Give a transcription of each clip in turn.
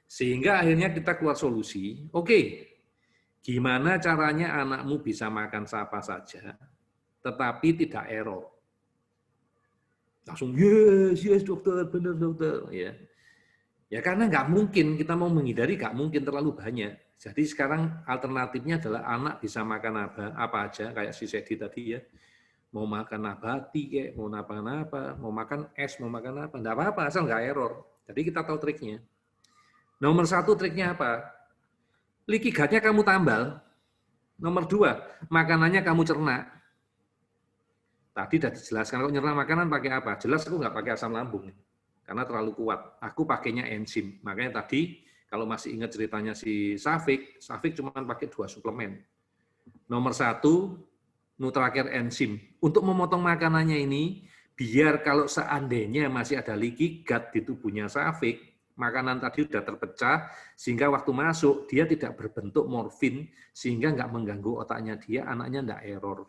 Sehingga akhirnya kita keluar solusi, oke, gimana caranya anakmu bisa makan apa saja, tetapi tidak error. Langsung, yes, yes dokter, benar dokter. Ya karena nggak mungkin, kita mau menghindari nggak mungkin terlalu banyak. Jadi sekarang alternatifnya adalah anak bisa makan apa aja, kayak si Sedi tadi ya. Mau makan nabati, kayak, mau makan apa, mau makan es, mau makan apa, enggak apa-apa, asal nggak error. Jadi kita tahu triknya. Nomor satu triknya apa? Leaky gut-nya kamu tambal. Nomor dua, makanannya kamu cerna. Tadi sudah dijelaskan, kalau nyerna makanan pakai apa? Jelas aku nggak pakai asam lambung, karena terlalu kuat. Aku pakainya enzim. Makanya tadi, kalau masih ingat ceritanya si Safik cuma pakai 2 suplemen. Nomor satu, Nutracare enzim. Untuk memotong makanannya ini, biar kalau seandainya masih ada leaky gut di tubuhnya Safik, makanan tadi sudah terpecah, sehingga waktu masuk, dia tidak berbentuk morfin, sehingga nggak mengganggu otaknya dia, anaknya nggak error.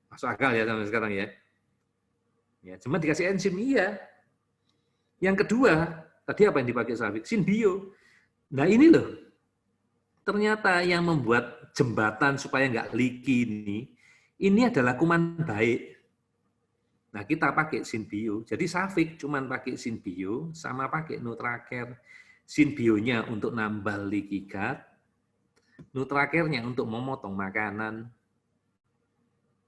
Masuk akal ya sampai sekarang ya. Ya, cuma dikasih enzim, iya. Yang kedua, tadi apa yang dipakai Safik? Sinbio. Nah ini loh, ternyata yang membuat jembatan supaya nggak leaky ini adalah kuman baik. Nah, kita pakai Sinbio. Jadi Safik cuma pakai Sinbio sama pakai Nutracare. Sinbionya untuk nambal leaky gut, Nutracare-nya untuk memotong makanan.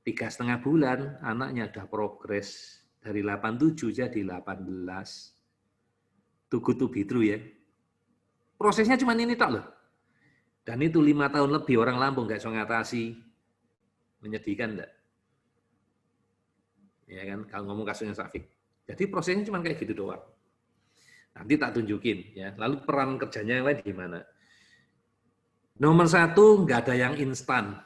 3,5 bulan, anaknya sudah progres dari 87 jadi 18. Too good to be true ya. Prosesnya cuma ini tak loh. Dan itu 5 tahun lebih orang Lampung nggak bisa ngatasi. Menyedihkan enggak? Ya kan, kalau ngomong kasusnya Safik. Jadi prosesnya cuma kayak gitu doang. Nanti tak tunjukin ya. Lalu peran kerjanya yang lain gimana? Nomor satu, nggak ada yang instan.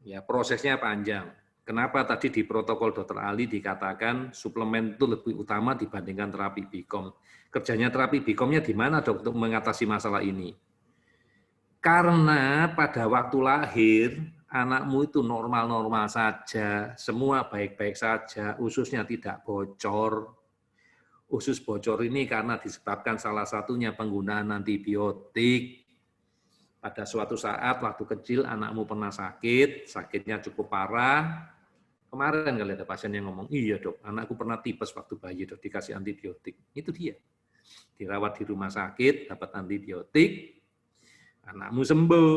Ya, prosesnya panjang. Kenapa tadi di protokol Dr. Ali dikatakan suplemen itu lebih utama dibandingkan terapi BICOM? Kerjanya terapi BICOM-nya di mana dok untuk mengatasi masalah ini? Karena pada waktu lahir, anakmu itu normal-normal saja, semua baik-baik saja, ususnya tidak bocor. Usus bocor ini karena disebabkan salah satunya penggunaan antibiotik. Pada suatu saat, waktu kecil anakmu pernah sakit, sakitnya cukup parah. Kemarin kali ada pasien yang ngomong, iya dok, anakku pernah tipes waktu bayi, dok, dikasih antibiotik. Itu dia. Dirawat di rumah sakit, dapat antibiotik, anakmu sembuh,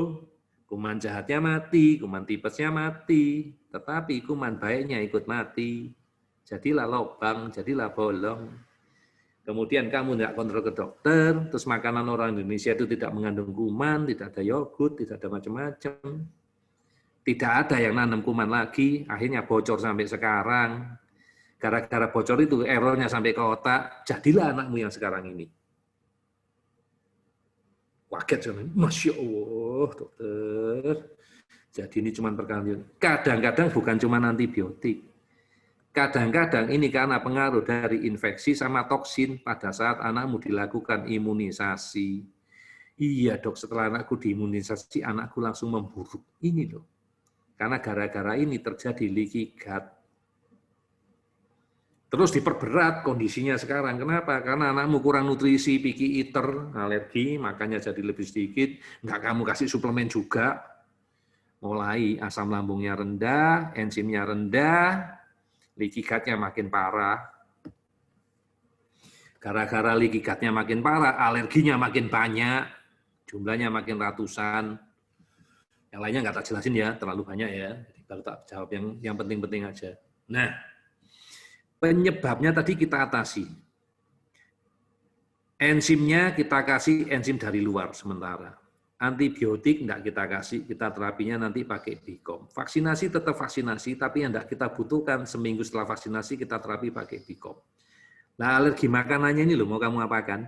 kuman jahatnya mati, kuman tipesnya mati, tetapi kuman baiknya ikut mati. Jadilah lubang, jadilah bolong. Kemudian kamu tidak kontrol ke dokter, terus makanan orang Indonesia itu tidak mengandung kuman, tidak ada yogurt, tidak ada macam-macam. Tidak ada yang nanam kuman lagi, akhirnya bocor sampai sekarang. Gara-gara bocor itu errornya sampai ke otak, jadilah anakmu yang sekarang ini. Kaget, Masya Allah, dokter. Jadi ini cuma perkara. Kadang-kadang bukan cuma antibiotik. Kadang-kadang ini karena pengaruh dari infeksi sama toksin pada saat anakmu dilakukan imunisasi. Iya dok, setelah anakku diimunisasi, anakku langsung memburuk. Ini loh. Karena gara-gara ini terjadi leaky gut. Terus diperberat kondisinya sekarang. Kenapa? Karena anakmu kurang nutrisi, picky eater, alergi, makanya jadi lebih sedikit. Nggak kamu kasih suplemen juga. Mulai asam lambungnya rendah, enzimnya rendah, leaky gut-nya makin parah. Gara-gara leaky gut-nya makin parah, alerginya makin banyak, jumlahnya makin ratusan. Yang lainnya nggak tak jelasin ya, terlalu banyak ya. Jadi baru tak jawab yang penting-penting aja. Nah, penyebabnya tadi kita atasi. Enzimnya kita kasih enzim dari luar sementara. Antibiotik enggak kita kasih, kita terapinya nanti pakai BICOM. Vaksinasi tetap vaksinasi, tapi yang enggak kita butuhkan seminggu setelah vaksinasi kita terapi pakai BICOM. Nah, alergi makanannya ini loh, mau kamu apakan?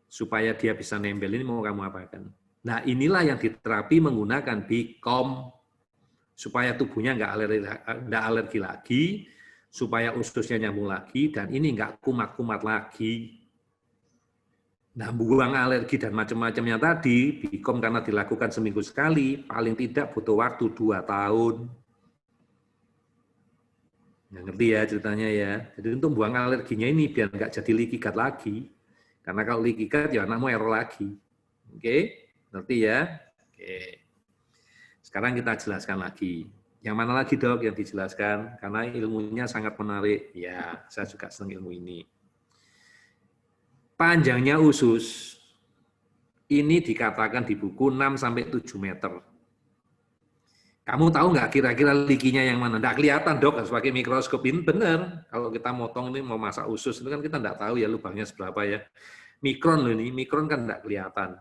Supaya dia bisa nempel ini mau kamu apakan? Nah, inilah yang diterapi menggunakan BICOM supaya tubuhnya enggak alergi lagi, supaya ususnya nyambung lagi, dan ini enggak kumat-kumat lagi. Nah, buang alergi dan macam-macamnya tadi, BICOM karena dilakukan seminggu sekali, paling tidak butuh waktu 2 tahun. Nggak ngerti ya ceritanya ya. Jadi untuk buang alerginya ini biar nggak jadi leaky gut lagi. Karena kalau leaky gut ya anakmu error lagi. Oke, ngerti ya? Oke. Sekarang kita jelaskan lagi. Yang mana lagi dok yang dijelaskan? Karena ilmunya sangat menarik. Ya, saya juga senang ilmu ini. Panjangnya usus ini dikatakan di buku 6-7 meter. Kamu tahu nggak kira-kira likinya yang mana? Nggak kelihatan dok, harus pakai mikroskop. Ini benar. Kalau kita motong ini mau masak usus, itu kan kita nggak tahu ya lubangnya seberapa ya. Mikron loh ini, mikron kan nggak kelihatan.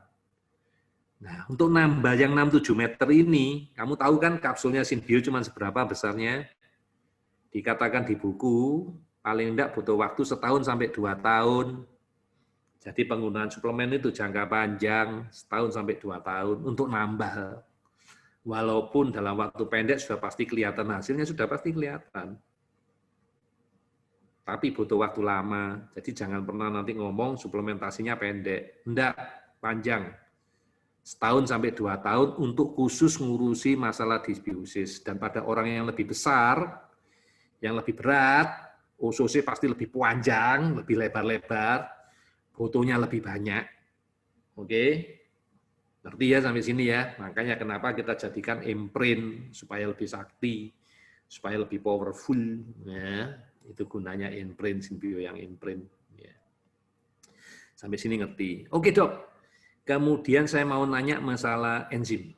Nah, untuk nambah yang 6-7 meter ini, kamu tahu kan kapsulnya Synbio cuma seberapa besarnya? Dikatakan di buku, paling tidak butuh waktu 1 sampai 2 tahun. Jadi penggunaan suplemen itu jangka panjang, 1 sampai 2 tahun untuk nambah. Walaupun dalam waktu pendek sudah pasti kelihatan hasilnya, sudah pasti kelihatan. Tapi butuh waktu lama. Jadi jangan pernah nanti ngomong suplementasinya pendek. Enggak, panjang. 1 sampai 2 tahun untuk khusus ngurusi masalah disbiosis. Dan pada orang yang lebih besar, yang lebih berat, ususnya pasti lebih panjang, lebih lebar-lebar, butuhnya lebih banyak. Oke? Ngerti ya sampai sini ya? Makanya kenapa kita jadikan imprint supaya lebih sakti, supaya lebih powerful. Ya, itu gunanya imprint, Synbio yang imprint. Ya. Sampai sini ngerti. Oke dok, kemudian saya mau nanya masalah enzim.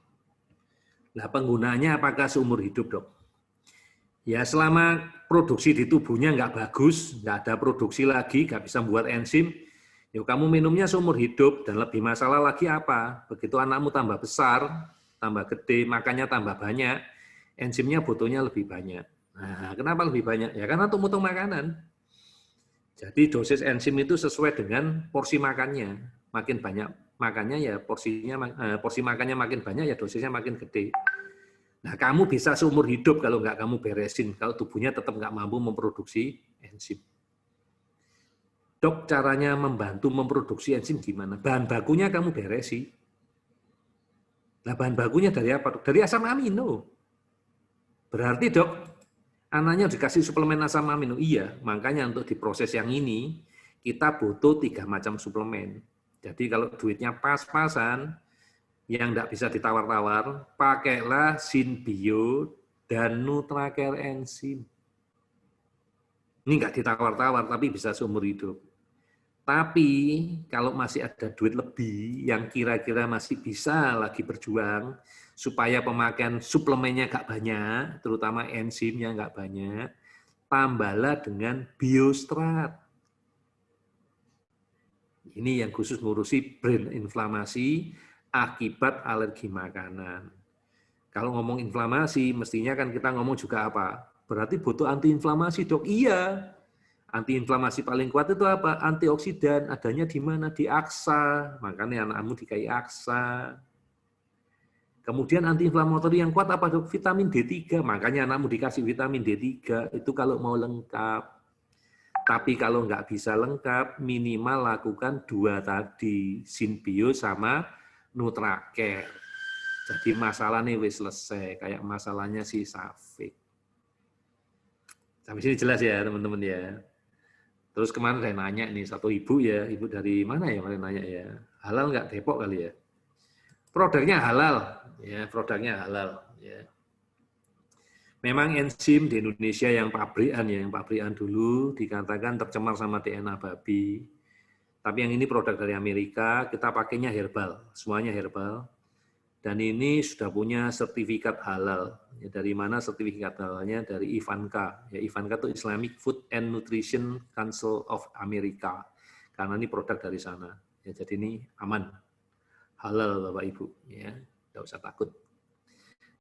Nah penggunaannya apakah seumur hidup dok? Ya selama produksi di tubuhnya nggak bagus, nggak ada produksi lagi, nggak bisa membuat enzim, yuk kamu minumnya seumur hidup, dan lebih masalah lagi apa? Begitu anakmu tambah besar, tambah gede, makannya tambah banyak, enzimnya butuhnya lebih banyak. Nah, kenapa lebih banyak? Ya karena untuk mutung makanan. Jadi dosis enzim itu sesuai dengan porsi makannya. Makin banyak makannya ya porsi makannya makin banyak ya dosisnya makin gede. Nah, kamu bisa seumur hidup kalau nggak kamu beresin, kalau tubuhnya tetap nggak mampu memproduksi enzim. Dok, caranya membantu memproduksi enzim gimana? Bahan bakunya kamu beresi. Nah, bahan bakunya dari apa? Dari asam amino. Berarti dok, anaknya dikasih suplemen asam amino. Iya, makanya untuk diproses yang ini, kita butuh 3 macam suplemen. Jadi kalau duitnya pas-pasan, yang tidak bisa ditawar-tawar, pakailah Synbio dan Nutracare Enzim. Ini nggak ditawar-tawar, tapi bisa seumur hidup. Tapi kalau masih ada duit lebih yang kira-kira masih bisa lagi berjuang supaya pemakaian suplemennya nggak banyak, terutama enzimnya nggak banyak, tambahlah dengan Biostrat. Ini yang khusus ngurusi brain inflamasi akibat alergi makanan. Kalau ngomong inflamasi, mestinya kan kita ngomong juga apa? Berarti butuh antiinflamasi, dok. Iya. Antiinflamasi paling kuat itu apa? Antioksidan. Adanya di mana? Di aksa. Makanya anakmu dikai aksa. Kemudian antiinflamatori yang kuat apa, dok? Vitamin D3. Makanya anakmu dikasih vitamin D3. Itu kalau mau lengkap. Tapi kalau nggak bisa lengkap, minimal lakukan 2 tadi. Synbio sama Nutracare. Jadi masalahnya wis selesai. Kayak masalahnya si Safik. Sampai sini jelas ya, teman-teman ya. Terus kemarin saya nanya nih, satu ibu ya, ibu dari mana ya kemarin nanya ya, halal nggak Depok kali ya? Produknya halal, ya produknya halal. Ya. Memang enzim di Indonesia yang pabrikan ya, yang pabrikan dulu dikatakan tercemar sama DNA babi. Tapi yang ini produk dari Amerika, kita pakainya herbal, semuanya herbal. Dan ini sudah punya sertifikat halal. Ya, dari mana sertifikat halalnya? Dari IFANCA. Ya, IFANCA itu Islamic Food and Nutrition Council of America. Karena ini produk dari sana. Ya, jadi ini aman. Halal Bapak Ibu. Ya, tidak usah takut.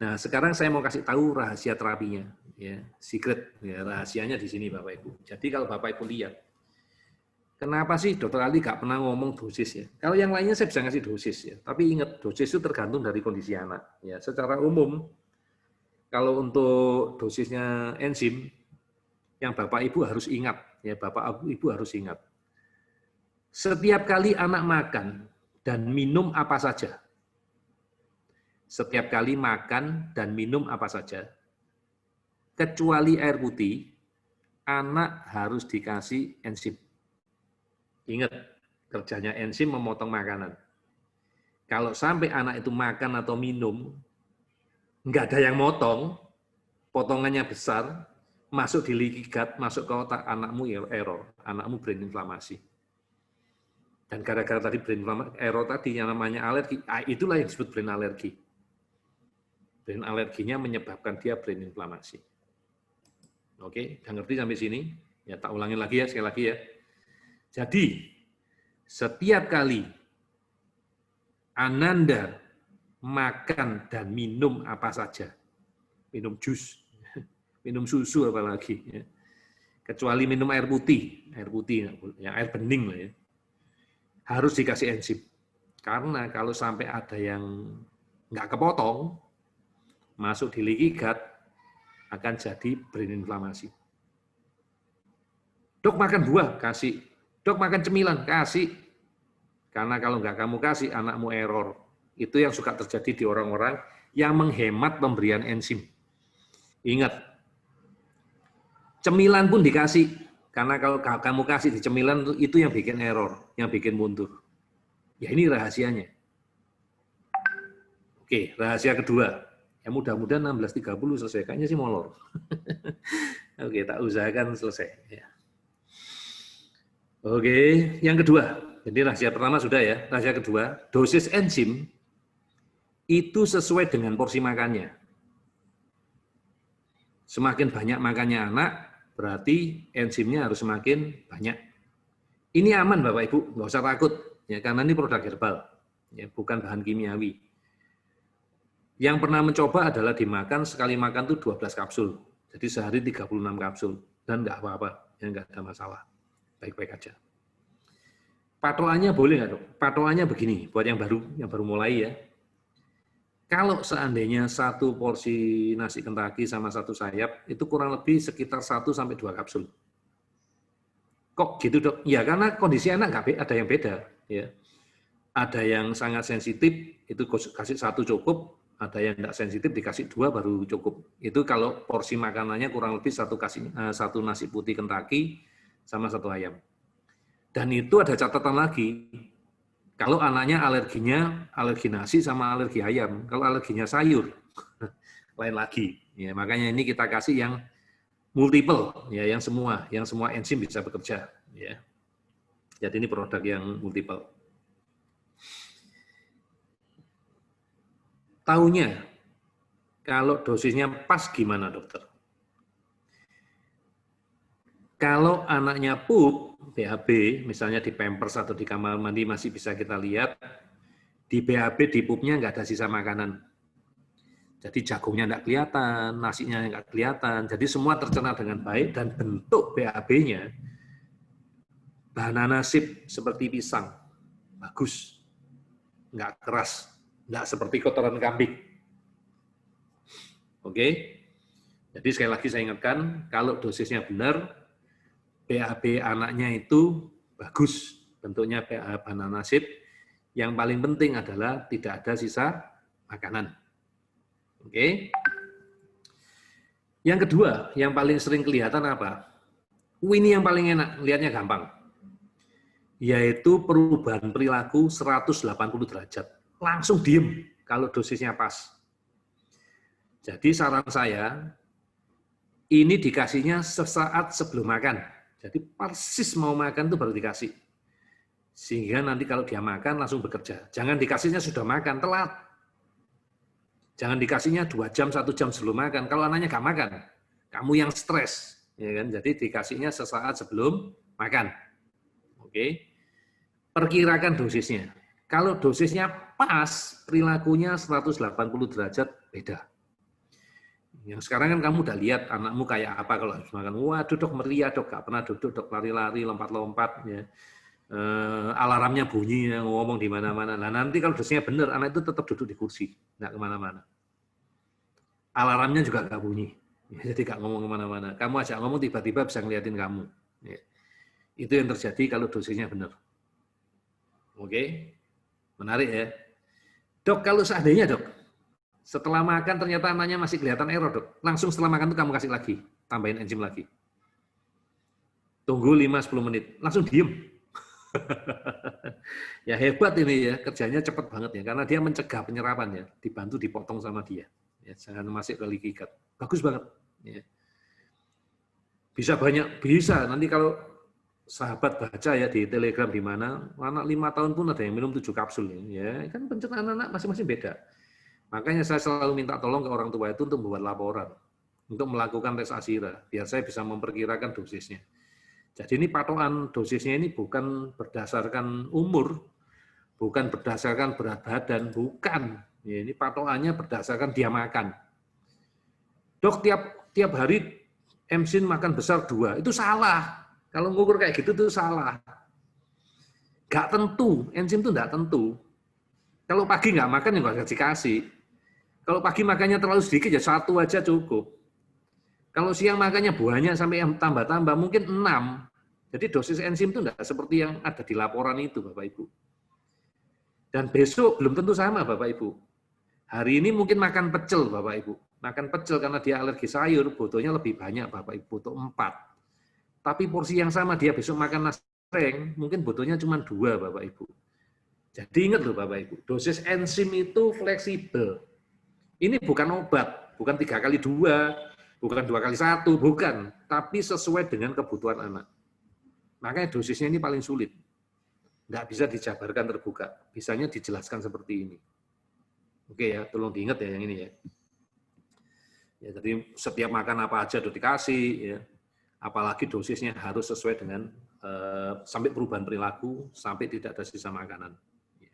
Nah, sekarang saya mau kasih tahu rahasia terapinya. Ya, secret. Ya, rahasianya di sini Bapak Ibu. Jadi kalau Bapak Ibu lihat, kenapa sih Dokter Ali nggak pernah ngomong dosis ya? Kalau yang lainnya saya bisa ngasih dosis ya, tapi ingat dosis itu tergantung dari kondisi anak. Ya, secara umum kalau untuk dosisnya enzim, yang Bapak Ibu harus ingat, ya Bapak Ibu harus ingat. Setiap kali anak makan dan minum apa saja, setiap kali makan dan minum apa saja, kecuali air putih, anak harus dikasih enzim. Ingat, Kerjanya enzim memotong makanan. Kalau sampai anak itu makan atau minum, nggak ada yang motong, potongannya besar, masuk di leaky gut, masuk ke otak, anakmu error, anakmu brain inflamasi. Dan gara-gara tadi brain error tadi yang namanya alergi, itulah yang disebut brain alergi. Brain alerginya menyebabkan dia brain inflamasi. Oke, udah ngerti sampai sini? Ya tak ulangin lagi ya, sekali lagi ya. Jadi, setiap kali Ananda makan dan minum apa saja, minum jus, minum susu apalagi, ya. Kecuali minum air putih, ya, air bening lah ya, harus dikasih enzim. Karena kalau sampai ada yang nggak kepotong, masuk di leaky gut, akan jadi brain inflamasi. Dok makan buah, kasih. Dok makan cemilan, kasih. Karena kalau nggak kamu kasih, anakmu error. Itu yang suka terjadi di orang-orang yang menghemat pemberian enzim. Ingat, cemilan pun dikasih. Karena kalau kamu kasih di cemilan, itu yang bikin error, yang bikin mundur. Ya ini rahasianya. Oke, rahasia kedua. Ya mudah-mudahan 16.30 selesai. Kayaknya sih molor. Oke, tak usahakan selesai. Ya. Oke, yang kedua. Jadi rahasia pertama sudah ya. Rahasia kedua, dosis enzim itu sesuai dengan porsi makannya. Semakin banyak makannya anak, berarti enzimnya harus semakin banyak. Ini aman Bapak Ibu, nggak usah takut. Ya, karena ini produk herbal, ya, bukan bahan kimiawi. Yang pernah mencoba adalah dimakan, sekali makan tuh 12 kapsul. Jadi sehari 36 kapsul. Dan nggak apa-apa, ya nggak ada masalah. Baik-baik aja. Patokannya boleh nggak dok? Patokannya begini, buat yang baru mulai ya. Kalau seandainya satu porsi nasi Kentucky sama satu sayap, itu kurang lebih sekitar 1 sampai 2 kapsul. Kok gitu dok? Ya karena kondisi anak nggak ada yang beda. Ya. Ada yang sangat sensitif, itu kasih 1 cukup. Ada yang tidak sensitif dikasih 2 baru cukup. Itu kalau porsi makanannya kurang lebih satu nasi putih Kentucky sama 1 ayam. Dan itu ada catatan lagi. Kalau anaknya alerginya alergi nasi sama alergi ayam. Kalau alerginya sayur, lain lagi. Ya, makanya ini kita kasih yang multiple, ya, yang semua enzim bisa bekerja. Ya. Jadi ini produk yang multiple. Taunya, kalau dosisnya pas gimana dokter? Kalau anaknya pup, BAB, misalnya di Pampers atau di kamar mandi masih bisa kita lihat, di BAB di pupnya nggak ada sisa makanan. Jadi jagungnya nggak kelihatan, nasinya nggak kelihatan, jadi semua tercerna dengan baik dan bentuk BAB-nya banana chip seperti pisang, bagus, nggak keras, nggak seperti kotoran kambing. Oke, jadi sekali lagi saya ingatkan, kalau dosisnya benar, BAB anaknya itu bagus, bentuknya banana chip. Yang paling penting adalah tidak ada sisa makanan. Oke. Yang kedua, yang paling sering kelihatan apa? Ini yang paling enak, lihatnya gampang. Yaitu perubahan perilaku 180 derajat. Langsung diem kalau dosisnya pas. Jadi saran saya, ini dikasihnya sesaat sebelum makan. Jadi persis mau makan itu baru dikasih. Sehingga nanti kalau dia makan langsung bekerja. Jangan dikasihnya sudah makan, telat. Jangan dikasihnya 2 jam, 1 jam sebelum makan. Kalau anaknya nggak makan, kamu yang stres. Ya kan? Jadi dikasihnya sesaat sebelum makan. Oke. Perkirakan dosisnya. Kalau dosisnya pas, perilakunya 180 derajat beda. Yang sekarang kan kamu udah lihat anakmu kayak apa kalau habis makan. Waduh dok, meriah dok, gak pernah duduk dok, lari-lari, lompat-lompat. Ya. Alarmnya bunyi, ya, ngomong di mana-mana. Nah nanti kalau dosisnya benar, anak itu tetap duduk di kursi, nggak kemana-mana. Alarmnya juga nggak bunyi, ya, jadi nggak ngomong kemana-mana. Kamu ajak ngomong tiba-tiba bisa ngeliatin kamu. Ya. Itu yang terjadi kalau dosisnya benar. Oke, menarik ya. Dok, kalau seandainya dok, setelah makan ternyata anaknya masih kelihatan error dok, langsung setelah makan itu kamu kasih lagi, tambahin enzim lagi. Tunggu 5-10 menit, langsung diem. Ya hebat ini ya, kerjanya cepat banget ya, karena dia mencegah penyerapan ya, dibantu dipotong sama dia. Ya, jangan masuk ke likikat. Bagus banget. Ya. Bisa banyak, bisa. Nanti kalau sahabat baca ya di Telegram di mana, anak 5 tahun pun ada yang minum 7 kapsul. Ya, kan pencernaan anak masing-masing beda. Makanya saya selalu minta tolong ke orang tua itu untuk membuat laporan, untuk melakukan tes ASIRA, biar saya bisa memperkirakan dosisnya. Jadi ini patokan dosisnya ini bukan berdasarkan umur, bukan berdasarkan berat badan, bukan. Ya, ini patokannya berdasarkan dia makan. Dok, tiap hari emsin makan besar 2, itu salah. Kalau ngukur kayak gitu itu salah. Nggak tentu, enzim itu nggak tentu. Kalau pagi nggak makan ya nggak dikasih. Kalau pagi makannya terlalu sedikit ya 1 aja cukup. Kalau siang makannya banyak sampai yang tambah-tambah mungkin 6. Jadi dosis enzim itu enggak seperti yang ada di laporan itu, Bapak Ibu. Dan besok belum tentu sama, Bapak Ibu. Hari ini mungkin makan pecel, Bapak Ibu. Makan pecel karena dia alergi sayur, butuhnya lebih banyak, Bapak Ibu. Butuh 4. Tapi porsi yang sama dia besok makan nasi goreng, mungkin butuhnya cuma 2, Bapak Ibu. Jadi ingat loh, Bapak Ibu, dosis enzim itu fleksibel. Ini bukan obat, bukan 3x2, bukan 2x1, bukan. Tapi sesuai dengan kebutuhan anak. Makanya dosisnya ini paling sulit. Nggak bisa dijabarkan terbuka. Bisanya dijelaskan seperti ini. Oke ya, tolong diingat ya yang ini ya. Ya, jadi setiap makan apa aja udah dikasih, ya. Apalagi dosisnya harus sesuai dengan sampai perubahan perilaku, sampai tidak ada sisa makanan.